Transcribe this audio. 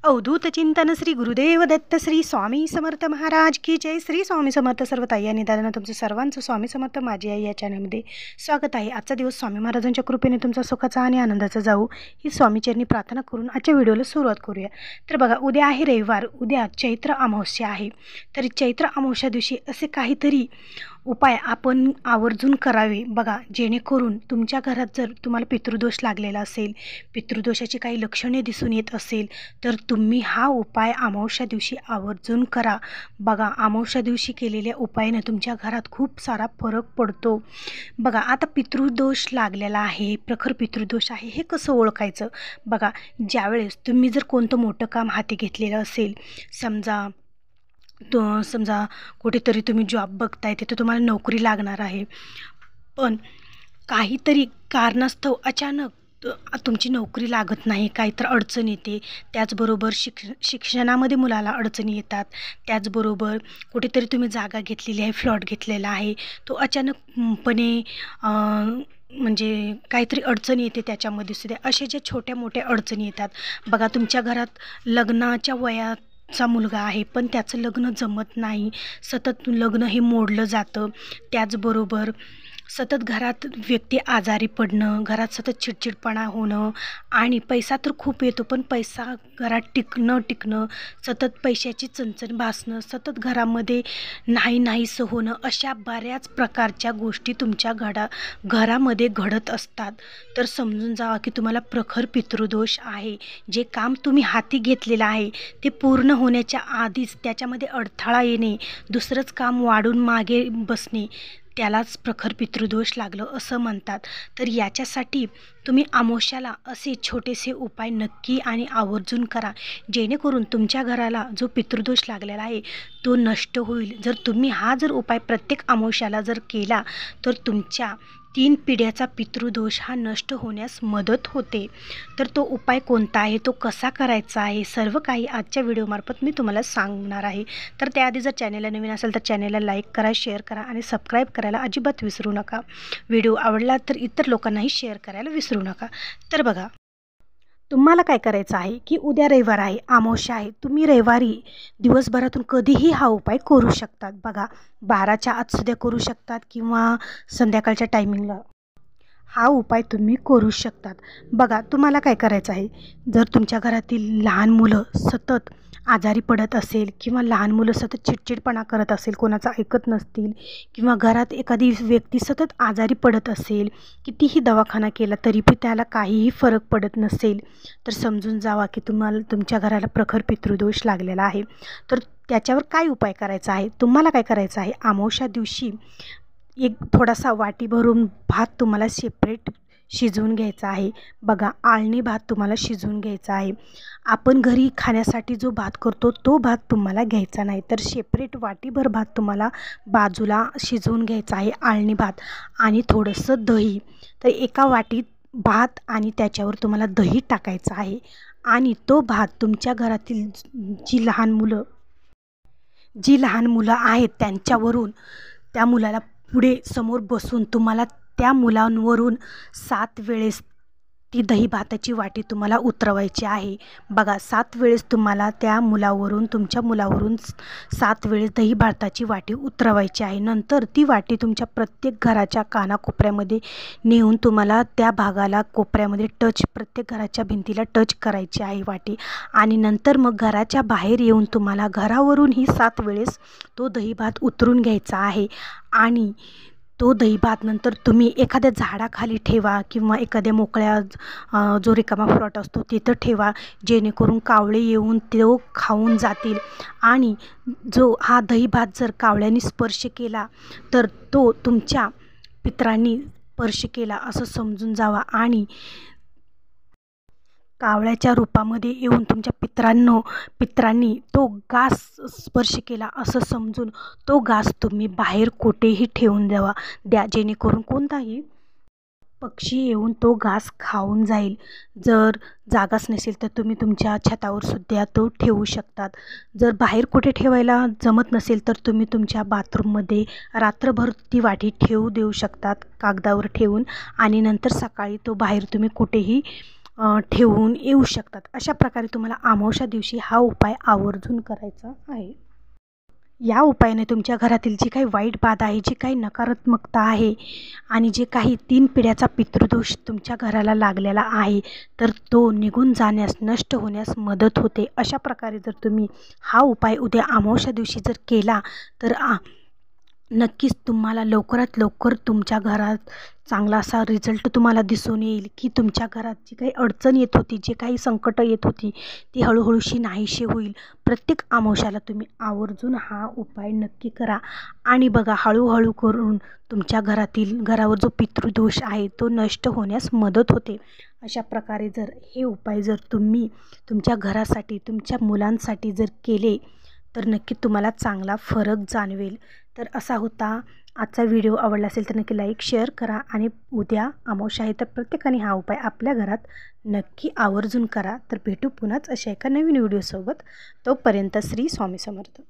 अवधूत चिंतन श्री गुरुदेव दत्त श्री स्वामी समर्थ महाराज की जय। श्री स्वामी समर्थ सर्व ताई आणि दादांना तुमचं सर्वांचं स्वामी समर्थ माझी आई या चॅनलमध्ये स्वागत आहे। आजचा दिवस स्वामी महाराजांच्या कृपेने तुमचा सुखाचा आणि आनंदाचा जाऊ ही स्वामीचरणी प्रार्थना करून आजच्या व्हिडिओला सुरुवात करूया। तर बघा, उद्या आहे रविवार, उद्या चैत्र अमावस्या आहे। तर चैत्र अमावस्या दिवशी असे काहीतरी उपाय आपण आवर्जून करावे बघा, जेणेकरून तुमच्या घरात जर तुम्हाला पितृदोष लागलेला असेल, पितृदोषाची काही लक्षणे दिसून येत असेल तर तुम्ही हा उपाय अमावस्या दिवशी आवर्जून करा बघा। अमावस्या दिवशी केलेल्या उपायाने तुमच्या घरात खूप सारा फरक पडतो बघा। आता पितृदोष लागलेला आहे, प्रखर पितृदोष आहे, हे कसं ओळखायचं बघा। ज्यावेळेस तुम्ही जर कोणतं मोठं काम हाती घेतलेलं असेल, समजा कुठेतरी तुम्ही जॉब बघताय, तिथे तुम्हाला नोकरी लागणार आहे, पण काहीतरी कारणास्तव अचानक तुमची नोकरी लागत नाही, काहीतरी अडचण येते। त्याचबरोबर शिक्षणामध्ये मुलाला अडचणी येतात। त्याचबरोबर कुठेतरी तुम्ही जागा घेतलेली आहे, फ्लॉट घेतलेला आहे, तो अचानकपणे म्हणजे काहीतरी अडचणी येते त्याच्यामध्ये सुद्धा। असे जे छोट्या मोठ्या अडचणी येतात बघा। तुमच्या घरात लग्नाच्या वयाचा मुलगा आहे पण त्याचं लग्न जमत नाही, सतत लग्न हे मोडलं जातं। त्याचबरोबर सतत घरात व्यक्ती आजारी पडणं, घरात सतत चिडचिडपणा होणं आणि पैसा तर खूप येतो पण पैसा घरात टिकणं, सतत पैशाची चणचण भासणं, सतत घरामध्ये नाहीसं होणं, अशा बऱ्याच प्रकारच्या गोष्टी तुमच्या घरामध्ये घडत असतात। तर समजून जावा की तुम्हाला प्रखर पितृदोष आहे। जे काम तुम्ही हाती घेतलेलं आहे ते पूर्ण होण्याच्या आधीच त्याच्यामध्ये अडथळा येणे, दुसरंच काम वाढून मागे बसणे, त्यालाच प्रखर पितृदोष लागलं असं म्हणतात। तर याच्यासाठी तुम्ही अमावस्याला असे छोटेसे उपाय नक्की आणि आवर्जून करा, जेणेकरून तुमच्या घराला जो पितृदोष लागलेला आहे तो नष्ट होईल। जर तुम्ही हा उपाय प्रत्येक अमावस्याला जर केला तर तुमच्या 3 पिढ्याचा पितृदोष हा नष्ट होण्यास मदत होते। तर तो उपाय कोणता आहे, तो कसा करायचा आहे, सर्व काही आजच्या व्हिडिओमार्फत मी तुम्हाला सांगणार आहे। तर त्याआधी जर चॅनलला नवीन असेल तर चॅनलला लाईक करा, शेअर करा आणि सबस्क्राईब करायला अजिबात विसरू नका। व्हिडिओ आवडला तर इतर लोकांनाही शेअर करायला विसरू नका। तर बघा, तुम्हाला काय करायचं आहे की उद्या रविवार आहे, अमावस्या आहे, तुम्ही रविवारी दिवसभरातून कधीही हा उपाय करू शकतात बघा। 12च्या आत सुद्धा करू शकतात किंवा संध्याकाळच्या टायमिंगला हा उपाय तुम्ही करू शकतात बघा। तुम्हाला काय करायचं आहे, जर तुमच्या घरातील लहान मुलं सतत आजारी पडत असेल किंवा लहान मुलं सतत चिडचिडपणा करत असेल, कोणाचा ऐकत नसतील, किंवा घरात एखादी व्यक्ती सतत आजारी पडत असेल, कितीही दवाखाना केला तरी पण त्याला काहीही फरक पडत नसेल, तर समजून जावा की तुमच्या घराला प्रखर पितृदोष लागलेला आहे। तर त्याच्यावर काय उपाय करायचा आहे, तुम्हाला काय करायचं आहे, अमावस्या दिवशी एक थोडासा वाटी भरून भात तुम्हाला सेपरेट शिजवून घ्यायचा आहे बघा। आळणी भात तुम्हाला शिजवून घ्यायचा आहे। आपण घरी खाण्यासाठी जो भात करतो तो भात तुम्हाला घ्यायचा नाही, तर सेपरेट वाटीभर भात तुम्हाला बाजूला शिजवून घ्यायचा आहे, आळणी भात आणि थोडंसं दही। तर एका वाटीत भात आणि त्याच्यावर तुम्हाला दही टाकायचं आहे आणि तो भात तुमच्या घरातील जी लहान मुलं आहेत त्यांच्यावरून, त्या मुलाला पुढे समोर बसून तुम्हाला त्या मुलांवरून 7 वेळेस ती दही भाताची वाटी तुम्हाला उतरवायची आहे बघा। 7 वेळेस तुम्हाला तुमच्या मुलावरून 7 वेळेस दही भाताची वाटी उतरवायची आहे। नंतर ती वाटी तुमच्या प्रत्येक घराच्या कानाकोपऱ्यामध्ये नेऊन तुम्हाला त्या भागाला कोपऱ्यामध्ये प्रत्येक घराच्या भिंतीला टच करायची आहे वाटी, आणि नंतर मग घराच्या बाहेर येऊन तुम्हाला घरावरून ही 7 वेळेस तो दही भात उतरून घ्यायचा आहे। आणि तो दही भात नंतर तुम्ही एखाद्या झाडाखाली ठेवा किंवा एखाद्या मोकळ्या जो रिकामा प्लॉट असतो तिथं ठेवा, जेणेकरून कावळे येऊन तो खाऊन जातील। आणि जो हा दही भात जर कावळ्यांनी स्पर्श केला तर तो तुमच्या पितरांनी स्पर्श केला असं समजून जावा, आणि कावळ्याच्या रूपामध्ये येऊन तुमच्या पितरांनी तो घास स्पर्श केला असं समजून तो घास तुम्ही बाहेर कुठेही ठेवून द्या, जेणेकरून कोणताही पक्षी येऊन तो घास खाऊन जाईल। जर जागाच नसेल तर तुम्ही तुमच्या छतावर सुद्धा तो ठेवू शकतात। जर बाहेर कुठे ठेवायला जमत नसेल तर तुम्ही तुमच्या बाथरूममध्ये रात्रभर ती वाटी ठेवू देऊ शकतात कागदावर ठेवून, आणि नंतर सकाळी तो बाहेर तुम्ही कुठेही ठेवून येऊ शकतात. अशा प्रकारे तुम्हाला अमावस्या दिवशी हा उपाय आवर्जून करायचा आहे. या उपायाने तुमच्या घरातील जी काही वाईट बाधा आहे, जी काही नकारात्मकता आहे आणि जे काही 3 पिढ्याचा पितृदोष तुमच्या घराला लागलेला आहे, तर तो निघून जाण्यास, नष्ट होण्यास मदत होते. अशा प्रकारे जर तुम्ही हा उपाय उद्या अमावस्या दिवशी जर केला तर नक्कीच तुम्हाला लवकरात लवकर तुमच्या घरात चांगला असा रिझल्ट तुम्हाला दिसून येईल, की तुमच्या घरात जी काही अडचण येत होती, जे काही संकटं येत होती, ती हळूहळूशी नाहीशी होईल. प्रत्येक अमावस्याला तुम्ही आवर्जून हा उपाय नक्की करा आणि बघा हळूहळू करून तुमच्या घरावर जो पितृदोष आहे तो नष्ट होण्यास मदत होते. अशा प्रकारे जर हे उपाय जर तुम्ही तुमच्या घरासाठी, तुमच्या मुलांसाठी जर केले तर नक्की तुम्हाला चांगला फरक जाणवेल. तर असा होता आजचा व्हिडिओ. आवडला असेल तर नक्की लाईक शेअर करा आणि उद्या अमावस्या आहे तर प्रत्येकाने हा उपाय आपल्या घरात नक्की आवर्जून करा. तर भेटू पुन्हाच अशा एका नवीन व्हिडिओसोबत. तोपर्यंत श्री स्वामी समर्थ.